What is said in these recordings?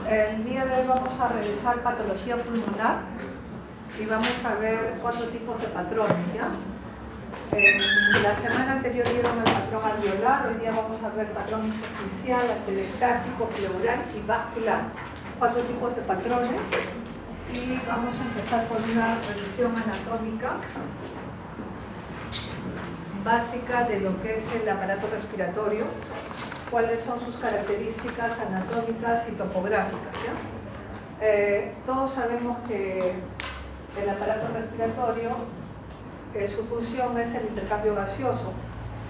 El día de hoy vamos a revisar patología pulmonar y vamos a ver 4 tipos de patrones, ¿ya? La semana anterior vieron el patrón alveolar, hoy día vamos a ver patrón intersticial, atelectásico, pleural y vascular. 4 tipos de patrones y vamos a empezar con una revisión anatómica básica de lo que es el aparato respiratorio, cuáles son sus características anatómicas y topográficas, ¿ya? Todos sabemos que el aparato respiratorio, su función es el intercambio gaseoso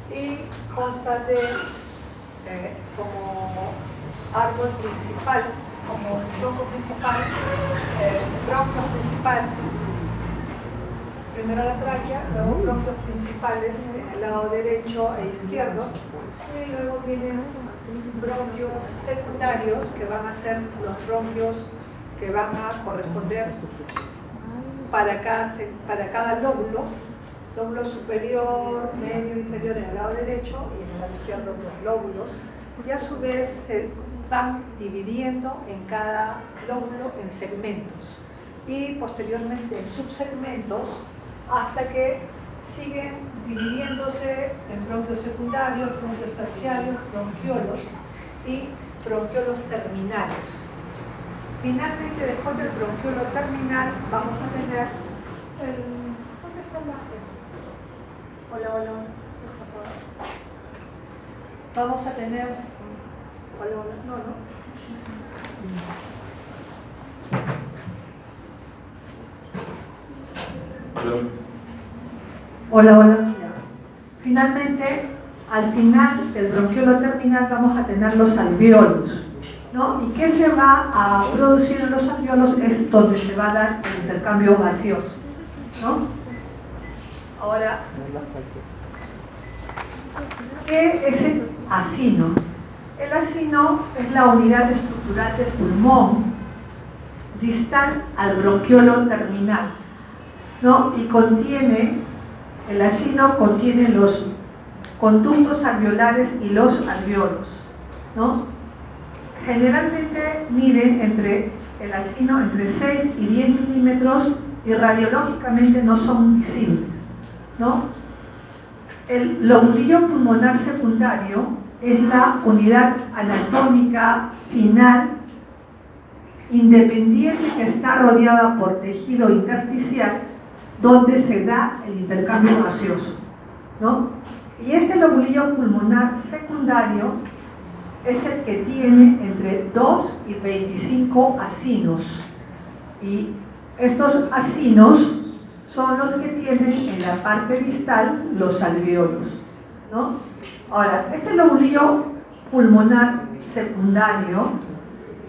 y consta de como árbol principal, como tronco principal, bronquios principal, primero la tráquea, luego bronquios principales en el lado derecho e izquierdo, y luego vienen bronquios secundarios que van a ser los bronquios que van a corresponder para cada lóbulo superior, medio, inferior en el lado derecho y en el lado izquierdo los lóbulos, y a su vez se van dividiendo en cada lóbulo en segmentos y posteriormente en subsegmentos hasta que siguen dividiéndose en bronquios secundarios, bronquios terciarios, bronquiolos y bronquiolos terminales. Finalmente, después del bronquiolo terminal, vamos a tener el... ¿Dónde está la... Hola, vamos a tener... Hola, Hola. Finalmente, al final del bronquiolo terminal vamos a tener los alvéolos, ¿no? ¿Y qué se va a producir en los alvéolos? Es donde se va a dar el intercambio gaseoso, ¿no? Ahora, ¿qué es el acino? El acino es la unidad estructural del pulmón distal al bronquiolo terminal, ¿no? Y el acino contiene los conductos alveolares y los alvéolos, ¿no? Generalmente miden el acino entre 6 y 10 milímetros y radiológicamente no son visibles, ¿no? El lobulillo pulmonar secundario es la unidad anatómica final independiente que está rodeada por tejido intersticial donde se da el intercambio gaseoso, ¿no? Y este lobulillo pulmonar secundario es el que tiene entre 2 y 25 acinos, y estos acinos son los que tienen en la parte distal los alvéolos, ¿no? Ahora, este lobulillo pulmonar secundario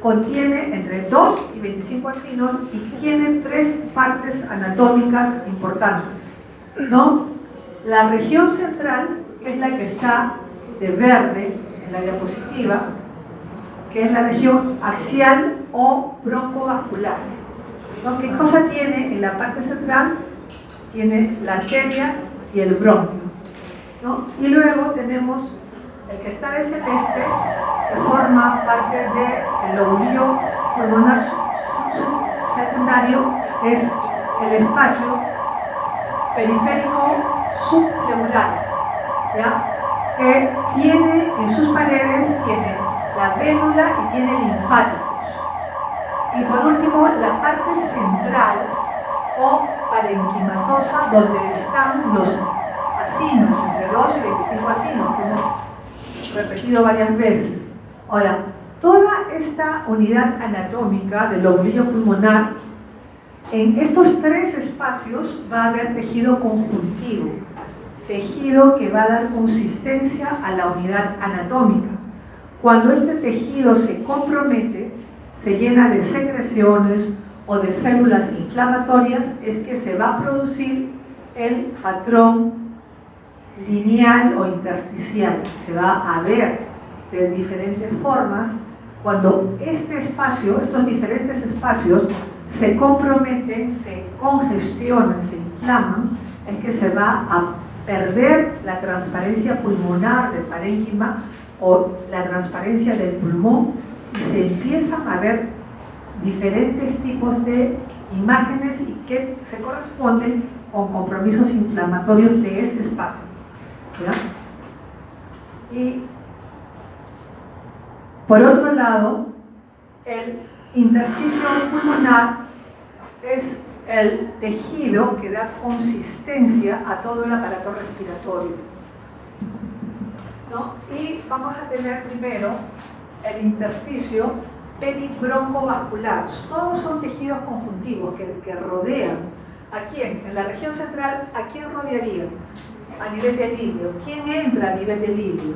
contiene entre 2 y 25 acinos y tiene 3 partes anatómicas importantes, ¿no? La región central es la que está de verde en la diapositiva, que es la región axial o broncovascular, ¿no? ¿Qué cosa tiene en la parte central? Tiene la arteria y el bronquio, ¿no? Y luego tenemos el que está de celeste, que forma parte del lobulillo pulmonar secundario, es el espacio periférico subpleural, ¿ya? Que tiene en sus paredes la vélula y tiene linfáticos. Y por último, la parte central o parenquimatosa, donde están los acinos, entre 2 y 25 acinos, que hemos repetido varias veces. Ahora, toda esta unidad anatómica del lobulillo pulmonar, en estos 3 espacios va a haber tejido conjuntivo, tejido que va a dar consistencia a la unidad anatómica. Cuando este tejido se compromete, se llena de secreciones o de células inflamatorias, es que se va a producir el patrón lineal o intersticial. Se va a ver de diferentes formas. Cuando estos diferentes espacios se comprometen, se congestionan, se inflaman, es que se va a perder la transparencia pulmonar del parénquima o la transparencia del pulmón y se empiezan a ver diferentes tipos de imágenes y que se corresponden con compromisos inflamatorios de este espacio, ¿ya? Y por otro lado, el intersticio pulmonar es el tejido que da consistencia a todo el aparato respiratorio, ¿no? Y vamos a tener primero el intersticio peribroncovascular. Todos son tejidos conjuntivos que rodean. ¿A quién? En la región central, ¿a quién rodearían? A nivel del ilio. ¿Quién entra a nivel del ilio?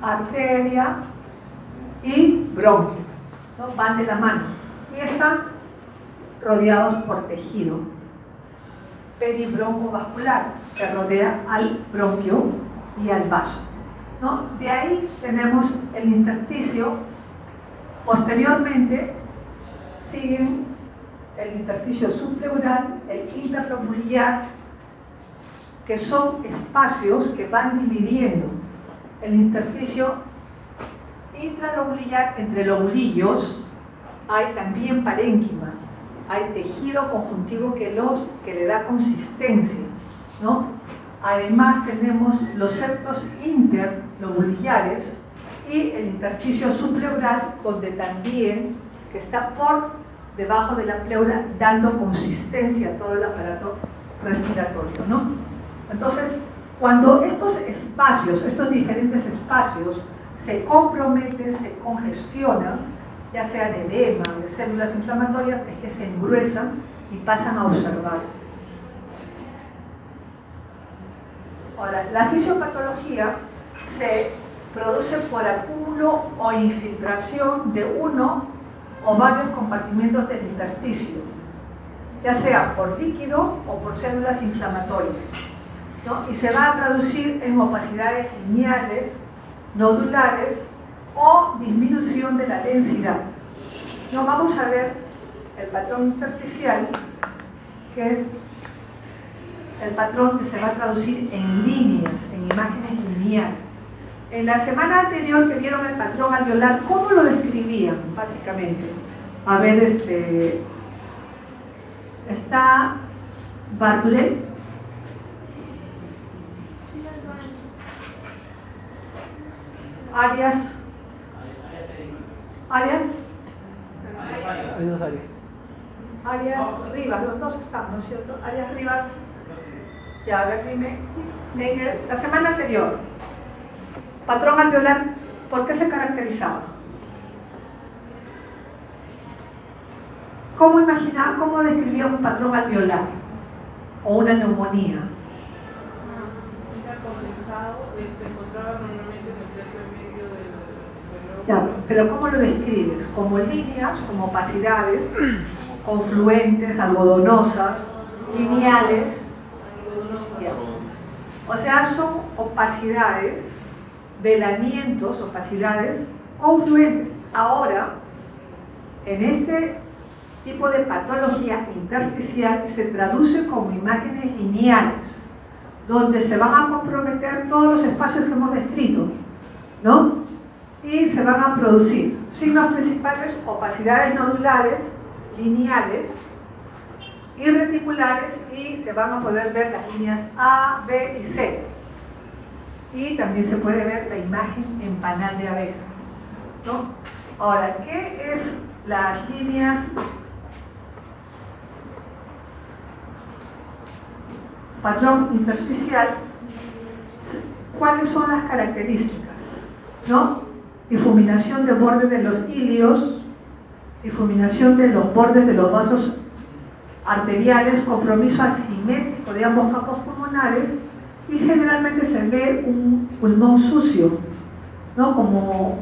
Arteria y bronquio, ¿no? Van de la mano y están rodeados por tejido peribroncovascular que rodea al bronquio y al vaso, ¿no? De ahí tenemos el intersticio. Posteriormente siguen el intersticio subpleural, el interlobulillar, que son espacios que van dividiendo el intersticio intralobulillar. Entre lobulillos hay también parénquima, hay tejido conjuntivo que le da consistencia, ¿no? Además tenemos los septos interlobulillares y el intersticio subpleural, donde también, que está por debajo de la pleura, dando consistencia a todo el aparato respiratorio, ¿no? Entonces, cuando estos espacios, estos diferentes espacios, se comprometen, se congestionan, ya sea de edema, de células inflamatorias, es que se engruesan y pasan a observarse. Ahora, la fisiopatología se produce por acúmulo o infiltración de uno o varios compartimentos del intersticio, ya sea por líquido o por células inflamatorias, ¿no? Y se va a traducir en opacidades lineales, nodulares o disminución de la densidad. ¿No? Vamos a ver el patrón intersticial, que es el patrón que se va a traducir en líneas, en imágenes lineales. En la semana anterior que vieron el patrón alveolar, ¿cómo lo describían básicamente? A ver, está Bartolé. Arias. Arias. Hay dos áreas. Arias Rivas, los dos están, ¿no es cierto? Arias Rivas. Ya, a ver, dime. En la semana anterior, patrón alveolar, ¿por qué se caracterizaba? ¿Cómo imaginaba, cómo describía un patrón alveolar o una neumonía? Se encontraba normalmente en el tercio medio del Ya, pero ¿cómo lo describes? Como líneas, como opacidades, confluentes, algodonosas, lineales. Ya. O sea, son opacidades, velamientos, opacidades confluentes. Ahora, en este tipo de patología intersticial se traduce como imágenes lineales, donde se van a comprometer todos los espacios que hemos descrito, ¿no? Y se van a producir signos principales: opacidades nodulares, lineales y reticulares, y se van a poder ver las líneas A, B y C. Y también se puede ver la imagen en panal de abeja, ¿no? Ahora, ¿qué es las líneas? Patrón intersticial, ¿cuáles son las características? ¿No? Difuminación de bordes de los ilios, difuminación de los bordes de los vasos arteriales, compromiso asimétrico de ambos campos pulmonares, y generalmente se ve un pulmón sucio, ¿no? Como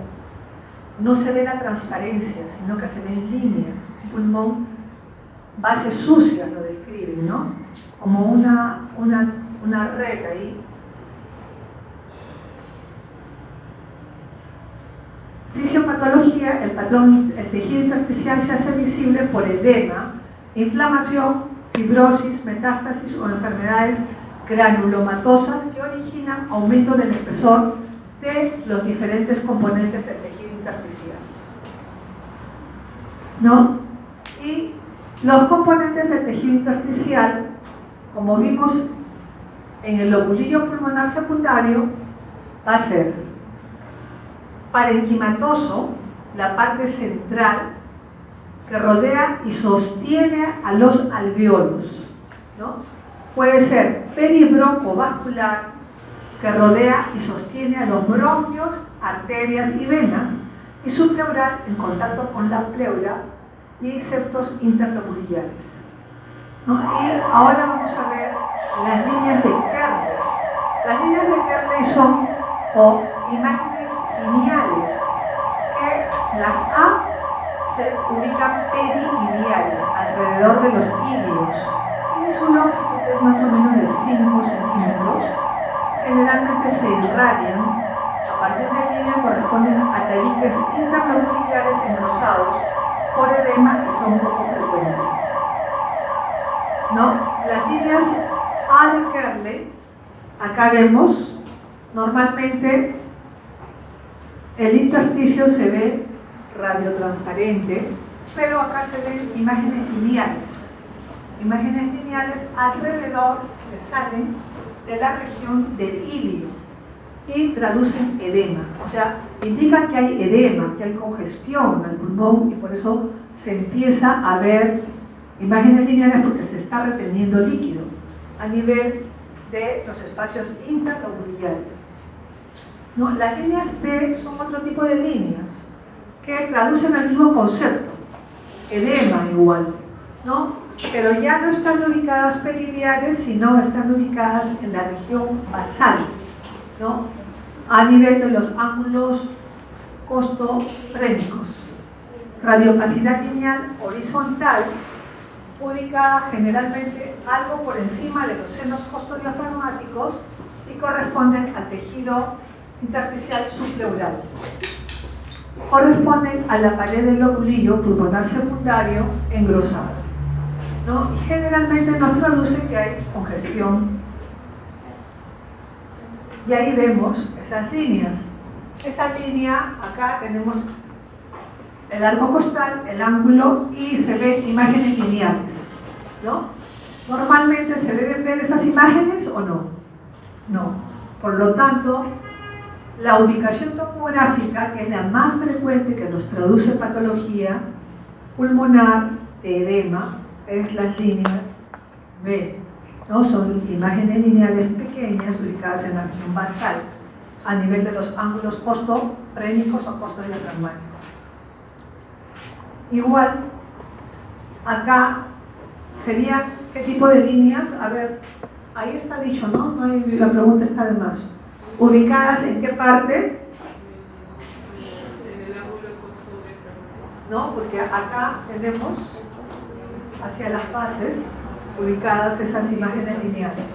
no se ve la transparencia, sino que se ven líneas. Un pulmón, bases sucias lo describen, ¿no? Como una red ahí. Fisiopatología: el patrón, el tejido intersticial se hace visible por edema, inflamación, fibrosis, metástasis o enfermedades granulomatosas que originan aumento del espesor de los diferentes componentes del tejido intersticial. ¿no? Y los componentes del tejido intersticial, como vimos en el lobulillo pulmonar secundario, va a ser parenquimatoso, la parte central que rodea y sostiene a los alvéolos, ¿no? Puede ser peribroncovascular, que rodea y sostiene a los bronquios, arterias y venas, y subpleural en contacto con la pleura y septos interlobulillares, ¿no? Y ahora vamos a ver las líneas de Kerley. Las líneas de Kerley son imágenes lineales, que las A se ubican periiliares, alrededor de los ilios, y su longitud es más o menos de 5 centímetros. Generalmente se irradian a partir del ilio, corresponden a tabiques interlobulillares engrosados por edema y son poco frecuentes, ¿no? Las líneas A de Kerley, acá vemos, normalmente el intersticio se ve radiotransparente, pero acá se ven imágenes lineales. Imágenes lineales alrededor que salen de la región del ilio y traducen edema, o sea, indican que hay edema, que hay congestión al pulmón, y por eso se empieza a ver imágenes lineales, porque se está reteniendo líquido a nivel de los espacios interlobulillares, ¿no? Las líneas B son otro tipo de líneas que traducen el mismo concepto, edema igual, ¿no? Pero ya no están ubicadas periliares, sino están ubicadas en la región basal, ¿no? A nivel de los ángulos costofrénicos. Radiopacidad lineal horizontal, ubicada generalmente algo por encima de los senos costodiafragmáticos y corresponden al tejido intersticial subpleural. Corresponden a la pared del lobulillo pulmonar secundario engrosado, ¿no? Y generalmente nos traduce que hay congestión. Y ahí vemos esas líneas. Esa línea, acá tenemos el arco costal, el ángulo, y se ven imágenes lineales, ¿no? Normalmente se deben ver esas imágenes o no. No. Por lo tanto, la ubicación topográfica, que es la más frecuente que nos traduce patología pulmonar de edema, es las líneas B, ¿no? Son imágenes lineales pequeñas ubicadas en la región basal, a nivel de los ángulos costofrénicos o costodiafragmáticos. Igual, acá sería ¿qué tipo de líneas? A ver, ahí está dicho, ¿no? La pregunta está de más. ¿Ubicadas en qué parte? En el ángulo costodiafragmático. ¿No? Porque acá tenemos hacia las bases ubicadas esas imágenes lineales.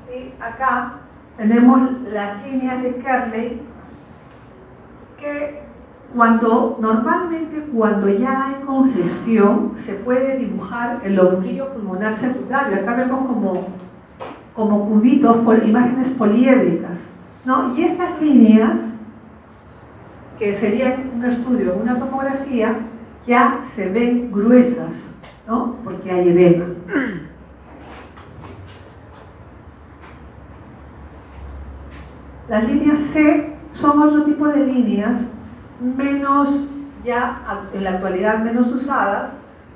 Y acá tenemos las líneas de Kerley, que normalmente cuando ya hay congestión se puede dibujar el lobulillo pulmonar secundario. Acá vemos como cubitos, imágenes poliédricas, ¿no? Y estas líneas, que serían un estudio, una tomografía, ya se ven gruesas, ¿no? Porque hay edema. Las líneas C son otro tipo de líneas, menos, ya en la actualidad menos usadas,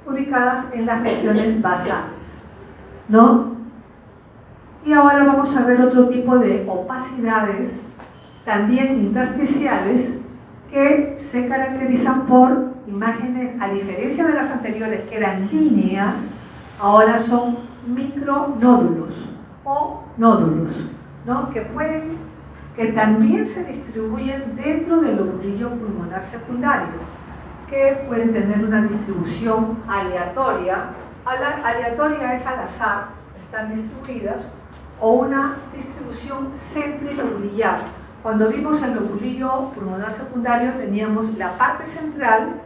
ubicadas en las regiones basales, ¿no? Y ahora vamos a ver otro tipo de opacidades, también intersticiales, que se caracterizan por imágenes, a diferencia de las anteriores que eran líneas, ahora son micronódulos o nódulos, ¿no? que también se distribuyen dentro del lobulillo pulmonar secundario, que pueden tener una distribución aleatoria. Aleatoria es al azar, están distribuidas, o una distribución centrilobulillar. Cuando vimos el lobulillo pulmonar secundario teníamos la parte central,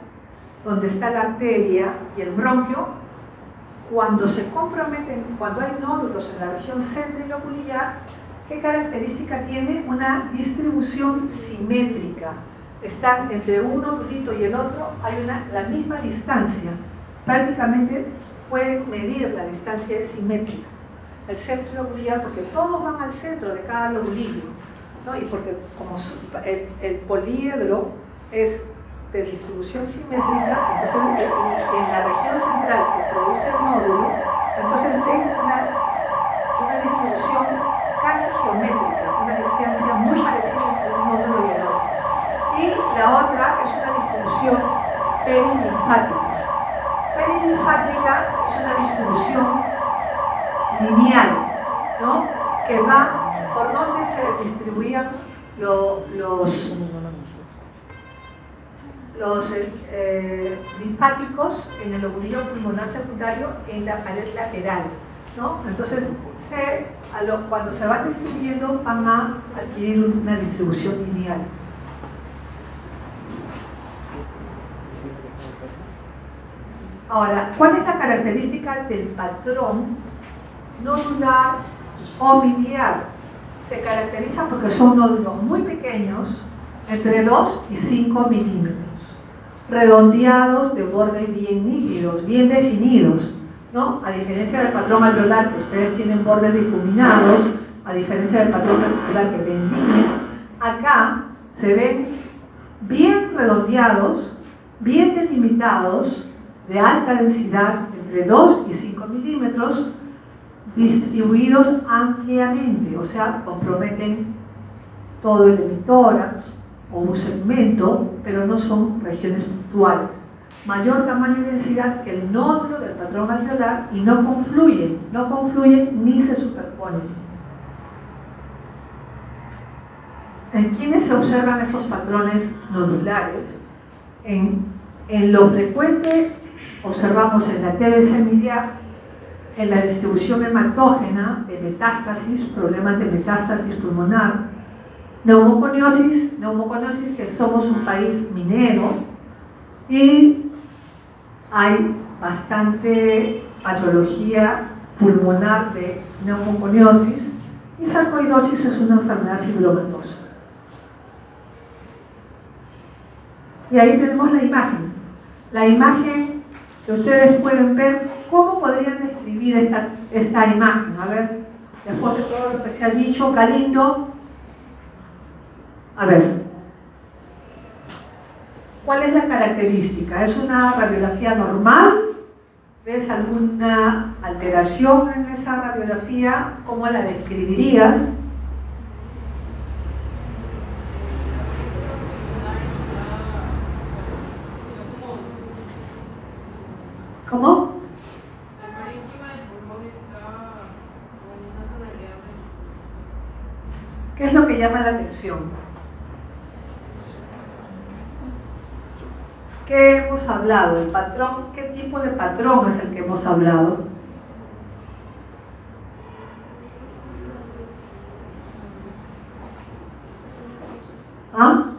donde está la arteria y el bronquio. Cuando se comprometen, cuando hay nódulos en la región centrilobulillar, ¿qué característica tiene? Una distribución simétrica. están entre un nodulito y el otro, hay la misma distancia. Prácticamente pueden medir la distancia, es simétrica. El centro lobular, porque todos van al centro de cada lobulillo, ¿no? Y porque como el poliedro es de distribución simétrica, entonces en la región central se produce el nódulo, entonces ven una distribución casi geométrica, una distancia muy parecida entre un nódulo y el otro. Y la otra es una distribución perilinfática. Perilinfática es una distribución lineal, ¿no? Que va por donde se distribuían los linfáticos en el lobulillo pulmonar secundario en la pared lateral, ¿no? Entonces, cuando se van distribuyendo, van a adquirir una distribución lineal. Ahora, ¿cuál es la característica del patrón nodular o miliar? Se caracteriza porque son nódulos muy pequeños, entre 2 y 5 milímetros, redondeados, de bordes bien nítidos, bien definidos, ¿no? A diferencia del patrón alveolar, que ustedes tienen bordes difuminados, a diferencia del patrón reticular que ven líneas, acá se ven bien redondeados, bien delimitados, de alta densidad, entre 2 y 5 milímetros, distribuidos ampliamente, o sea, comprometen todo el hemitórax o un segmento, pero no son regiones puntuales. Mayor tamaño y densidad que el nódulo del patrón alveolar y no confluyen ni se superponen. ¿En quiénes se observan estos patrones nodulares? En lo frecuente observamos en la TBC miliar, en la distribución hematógena de metástasis, problemas de metástasis pulmonar, neumoconiosis que somos un país minero y hay bastante patología pulmonar de neumoconiosis, y sarcoidosis es una enfermedad fibromatosa. Y ahí tenemos la imagen. La imagen que ustedes pueden ver, ¿cómo podrían describir esta imagen? A ver, después de todo lo que se ha dicho, Galindo. A ver, ¿cuál es la característica? ¿Es una radiografía normal? ¿Ves alguna alteración en esa radiografía? ¿Cómo la describirías? ¿Cómo? La parénquima del pulmón está con una tonalidad. ¿Qué es lo que llama la atención? ¿Qué hemos hablado? ¿El patrón? ¿Qué tipo de patrón es el que hemos hablado? ¿Ah?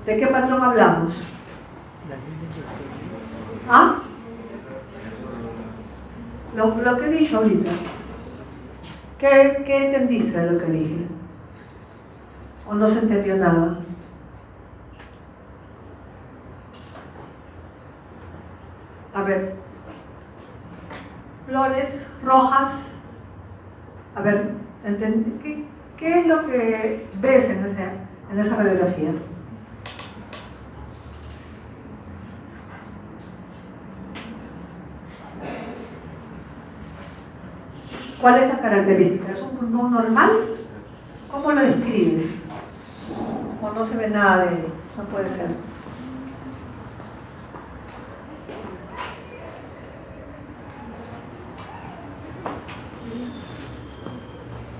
¿De qué patrón hablamos? ¿Ah? Lo que he dicho ahorita. ¿Qué entendiste de lo que dije? ¿O no se entendió nada? A ver, flores rojas. A ver, ¿qué es lo que ves en esa radiografía? ¿Cuál es la característica? ¿Es un pulmón normal? ¿Cómo lo describes? ¿O no se ve nada de ello? No puede ser.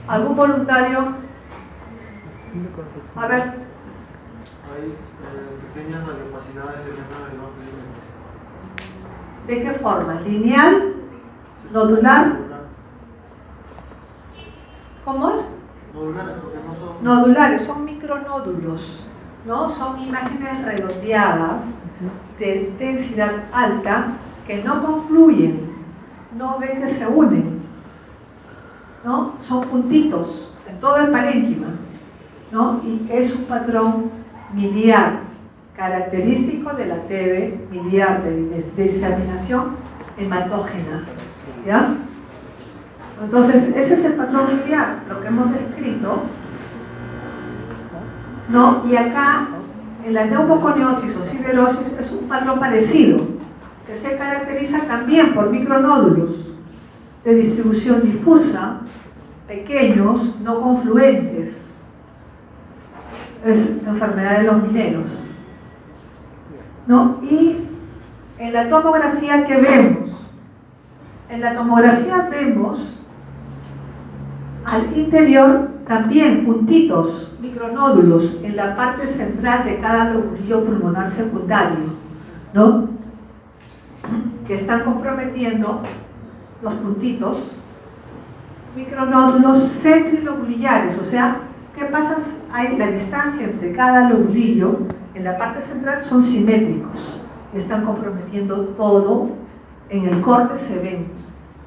¿Algún voluntario? A ver. Hay pequeñas radiopacidades de membrana ¿De qué forma? ¿Lineal? ¿Nodular? ¿Cómo es? Nodulares, porque no son... Nodulares, son micronódulos, ¿no? Son imágenes redondeadas de densidad alta que no confluyen, no ven que se unen, ¿no? Son puntitos en todo el parénquima. ¿no? Y es un patrón miliar, característico de la TB miliar, de diseminación hematógena, ¿ya? Entonces, ese es el patrón miliar, lo que hemos descrito, ¿no? Y acá, en la neumoconiosis o siderosis, es un patrón parecido, que se caracteriza también por micronódulos de distribución difusa, pequeños, no confluentes. Es la enfermedad de los mineros, ¿no? Y en la tomografía, ¿qué vemos? En la tomografía vemos al interior también puntitos, micronódulos en la parte central de cada lobulillo pulmonar secundario, ¿no? Que están comprometiendo los puntitos, micronódulos centrilobulillares, o sea, ¿qué pasa? Hay la distancia entre cada lobulillo en la parte central son simétricos, están comprometiendo todo. En el corte se ven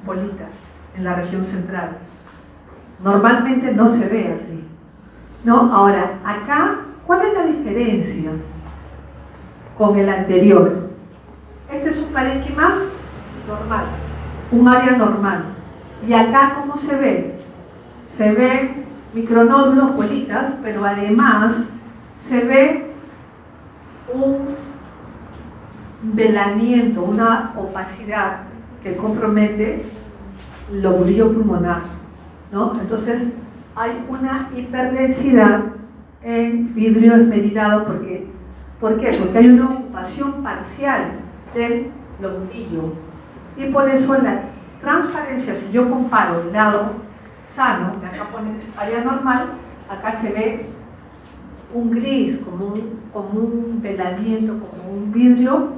bolitas en la región central. Normalmente no se ve así, ¿no? Ahora, acá, ¿cuál es la diferencia con el anterior? Este es un parénquima normal, un área normal. Y acá, ¿cómo se ve? Se ven micronódulos, bolitas, pero además se ve un velamiento, una opacidad que compromete el lobulillo pulmonar, ¿no? Entonces hay una hiperdensidad en vidrio esmerilado. ¿Por qué? Porque hay una ocupación parcial del lobulillo, y por eso la transparencia, si yo comparo el lado sano, que acá pone área normal, acá se ve un gris, como un velamiento, como un vidrio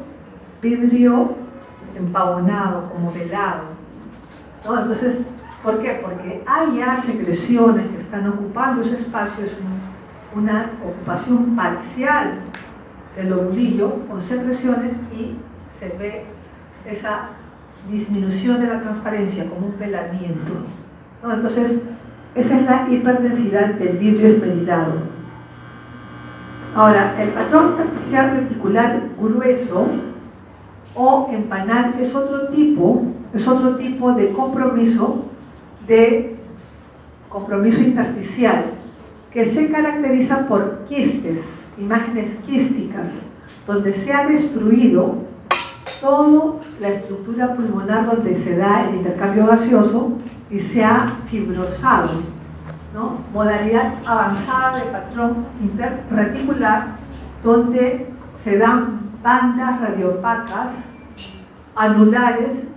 empavonado, como velado, ¿no? Entonces, ¿por qué? Porque hay ya secreciones que están ocupando ese espacio, es una ocupación parcial del lobulillo con secreciones, y se ve esa disminución de la transparencia como un velamiento, ¿no? Entonces, esa es la hiperdensidad del vidrio esmerilado. Ahora, el patrón intersticial reticular grueso o empanal es otro tipo de compromiso intersticial, que se caracteriza por quistes, imágenes quísticas, donde se ha destruido toda la estructura pulmonar donde se da el intercambio gaseoso y se ha fibrosado, ¿no? Modalidad avanzada de patrón interreticular, donde se dan bandas radiopacas anulares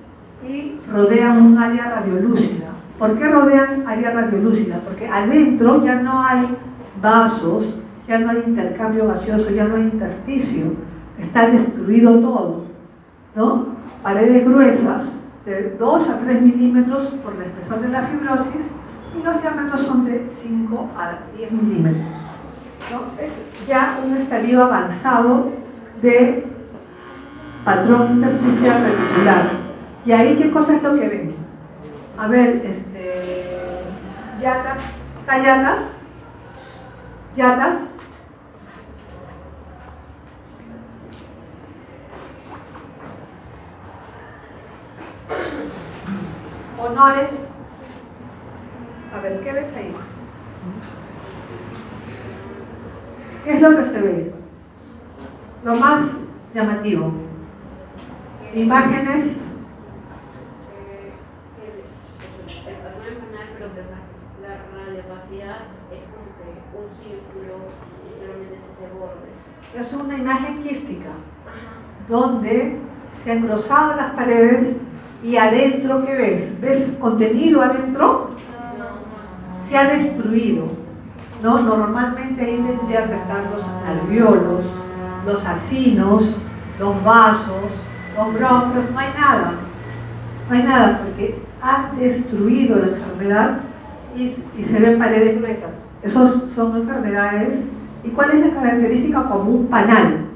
y rodean un área radiolúcida. ¿Por qué rodean área radiolúcida? Porque adentro ya no hay vasos, ya no hay intercambio gaseoso, ya no hay intersticio, está destruido todo, ¿no? Paredes gruesas de 2 a 3 milímetros por el espesor de la fibrosis, y los diámetros son de 5 a 10 milímetros, ¿no? Es ya un estadio avanzado de patrón intersticial reticular. ¿Y ahí qué cosa es lo que ven? A ver, llatas, honores. A ver, ¿qué ves ahí? ¿Qué es lo que se ve? Lo más llamativo. Imágenes. El patrón empanal, pero que la radiopacidad es como que un círculo y solamente es ese borde. Es una imagen quística, donde se han engrosado las paredes, y adentro, ¿qué ves? ¿Ves contenido adentro? Se ha destruido, ¿no? Normalmente ahí tendrían que estar los alveolos, los acinos, los vasos, los bronquios. No hay nada, porque ha destruido la enfermedad, y se ven paredes gruesas. Esas son enfermedades. ¿Y cuál es la característica? Como un panal,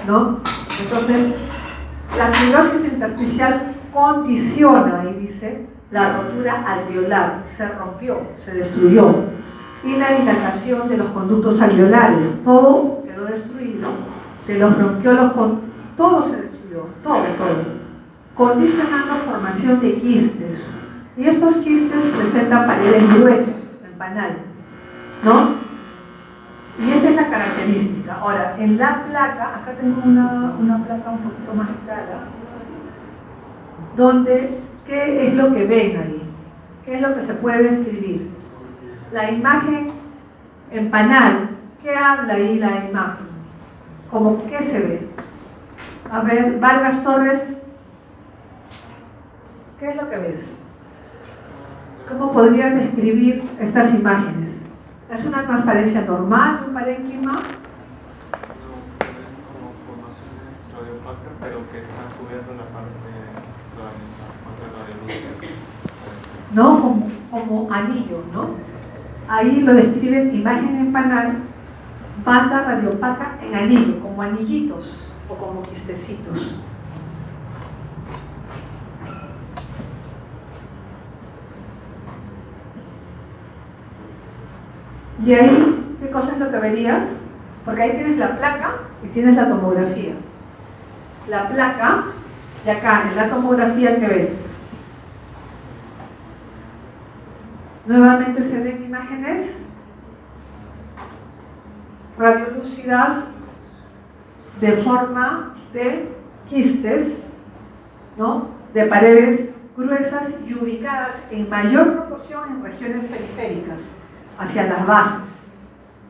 ¿no? Entonces, la fibrosis intersticial condiciona, y dice, la rotura alveolar, se rompió, se destruyó, y la dilatación de los conductos alveolares. Todo quedó destruido, de los bronquiolos, todo se destruyó, todo, condicionando formación de quistes. Y estos quistes presentan paredes gruesas, empanal, ¿no? Y esa es la característica. Ahora, en la placa, acá tengo una placa un poquito más clara, donde, ¿qué es lo que ven ahí? ¿Qué es lo que se puede describir? La imagen empanal, ¿qué habla ahí la imagen? ¿Cómo qué se ve? A ver, Vargas Torres, ¿qué es lo que ves? ¿Cómo podrían describir estas imágenes? ¿Es una transparencia normal de un parénquima? No, se ven como formaciones radioopacas, pero que están cubiertas la parte radiolúmica. ¿No? Como anillo, ¿no? Ahí lo describen imagen empanal, banda radiopaca en anillo, como anillitos o como quistecitos. Y ahí, ¿qué cosa es lo que verías? Porque ahí tienes la placa y tienes la tomografía. La placa, y acá en la tomografía, ¿qué ves? Nuevamente se ven imágenes radiolúcidas de forma de quistes, ¿no? De paredes gruesas y ubicadas en mayor proporción en regiones periféricas, hacia las bases,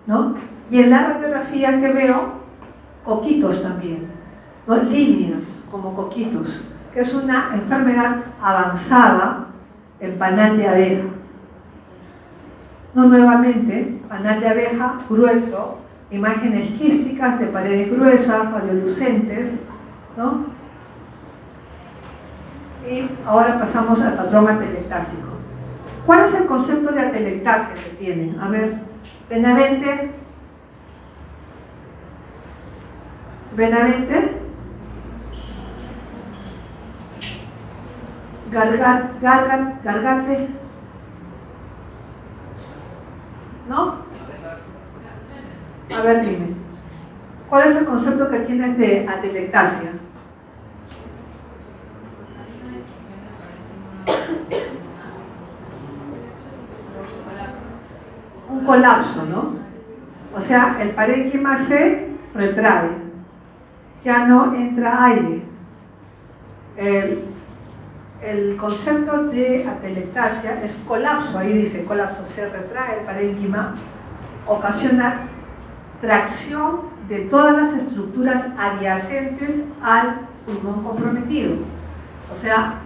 ¿no? Y en la radiografía que veo, coquitos también, ¿no? Líneas como coquitos, que es una enfermedad avanzada en panal de abeja. No, nuevamente, panal de abeja grueso, imágenes quísticas de paredes gruesas, radiolucentes, ¿no? Y ahora pasamos al patrón atelectásico. ¿Cuál es el concepto de atelectasia que tienen? A ver, Benavente. Gargate. ¿No? A ver, dime. ¿Cuál es el concepto que tienes de atelectasia? Un colapso, ¿no? O sea, el parénquima se retrae, ya no entra aire. El concepto de atelectasia es colapso, ahí dice colapso, se retrae el parénquima, ocasiona tracción de todas las estructuras adyacentes al pulmón comprometido. O sea,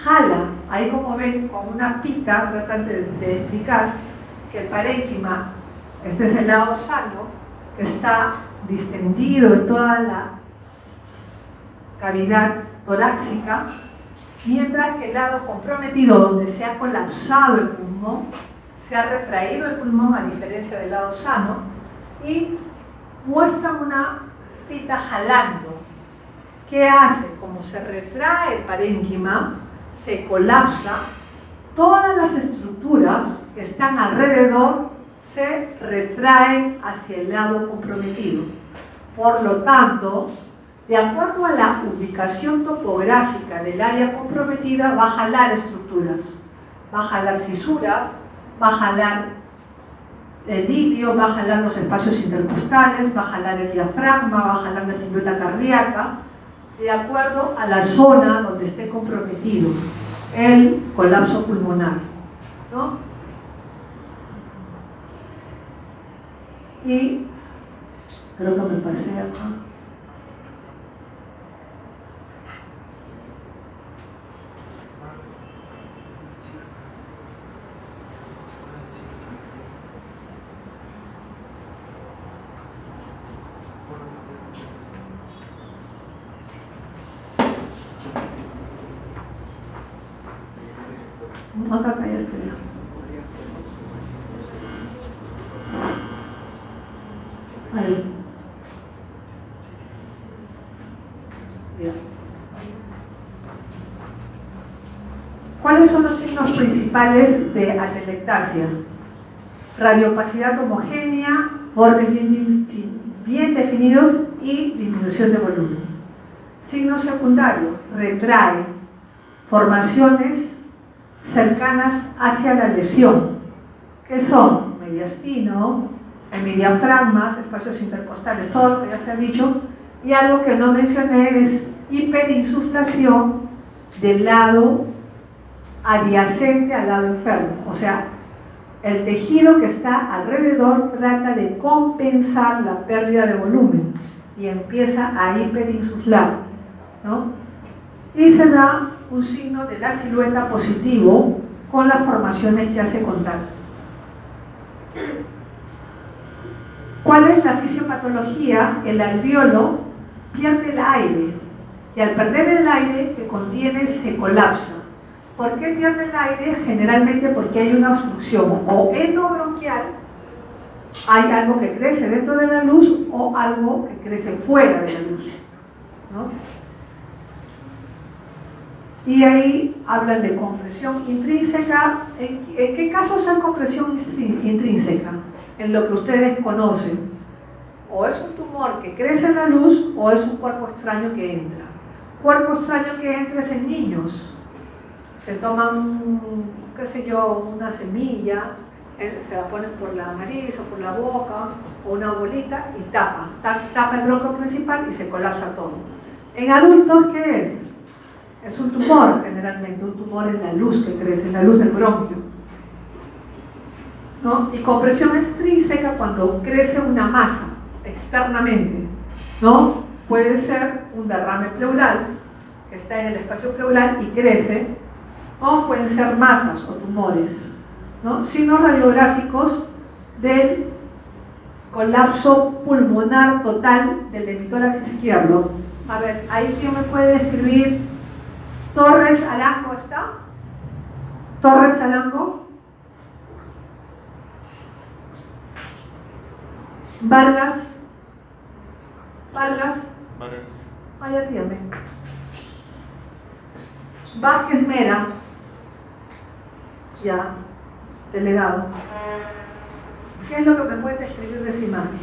jala, ahí como ven, con una pita tratan de explicar que el parénquima, este es el lado sano, está distendido en toda la cavidad torácica, mientras que el lado comprometido, donde se ha colapsado el pulmón, se ha retraído el pulmón a diferencia del lado sano y muestran una pita jalando. ¿Qué hace? Como se retrae el parénquima, se colapsa, todas las estructuras que están alrededor se retraen hacia el lado comprometido. Por lo tanto, de acuerdo a la ubicación topográfica del área comprometida, va a jalar estructuras, va a jalar cisuras, va a jalar el ilirio, va a jalar los espacios intercostales, va a jalar el diafragma, va a jalar la silueta cardíaca, de acuerdo a la zona donde esté comprometido el colapso pulmonar, ¿no? Y creo que me pasé acá. Acá ya estoy. Ahí. Bien. ¿Cuáles son los signos principales de atelectasia? radiopacidad homogénea, bordes bien definidos y disminución de volumen. Signo secundario, retrae formaciones cercanas hacia la lesión, que son mediastino, hemidiafragmas, espacios intercostales, todo lo que ya se ha dicho, y algo que no mencioné es hiperinsuflación del lado adyacente al lado enfermo, o sea, el tejido que está alrededor trata de compensar la pérdida de volumen y empieza a hiperinsuflar, ¿no? Y se da un signo de la silueta positivo con las formaciones que hace contacto. ¿Cuál es la fisiopatología? El alveolo pierde el aire y al perder el aire que contiene se colapsa. ¿Por qué pierde el aire? Generalmente porque hay una obstrucción o endobronquial, hay algo que crece dentro de la luz o algo que crece fuera de la luz, ¿no? Y ahí hablan de compresión intrínseca. ¿En qué casos hay compresión intrínseca? En lo que ustedes conocen. O es un tumor que crece en la luz o es un cuerpo extraño que entra. Cuerpo extraño que entra es en niños. Se toman, qué sé yo, una semilla, se la ponen por la nariz o por la boca o una bolita y tapa el bronco principal y se colapsa todo. En adultos, ¿qué es? Es un tumor, generalmente, un tumor en la luz que crece, en la luz del bronquio, ¿no? Y compresión extrínseca cuando crece una masa externamente, ¿no? Puede ser un derrame pleural que está en el espacio pleural y crece, o pueden ser masas o tumores, ¿no? Signos radiográficos del colapso pulmonar total del hemitórax izquierdo. A ver, ahí quién me puede describir. Torres Arango está. Torres Arango. Vargas. Vaya, dígame. Vázquez Mera. Ya, delegado. ¿Qué es lo que me puede describir de esa imagen?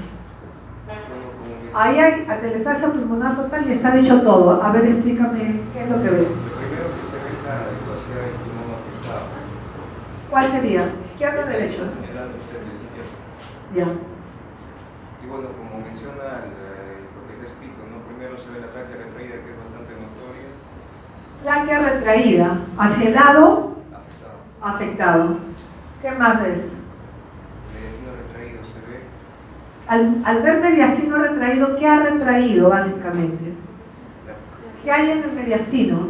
Ahí hay atelectasia pulmonar total y está dicho todo. A ver, explícame qué es lo que ves. Lo primero que se ve es la adecuación del pulmón afectado. ¿Cuál sería? ¿Izquierda o derecha? En el lado usted de la izquierda. Ya. Y bueno, como menciona lo que está escrito, ¿no? Primero se ve la tráquea retraída, que es bastante notoria. Tráquea retraída, hacia el lado Afectado. afectado. ¿Qué más ves? Mediastino retraído se ve. Al ver mediastino retraído, ¿qué ha retraído básicamente? ¿Qué hay en el mediastino?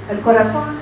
El corazón. El corazón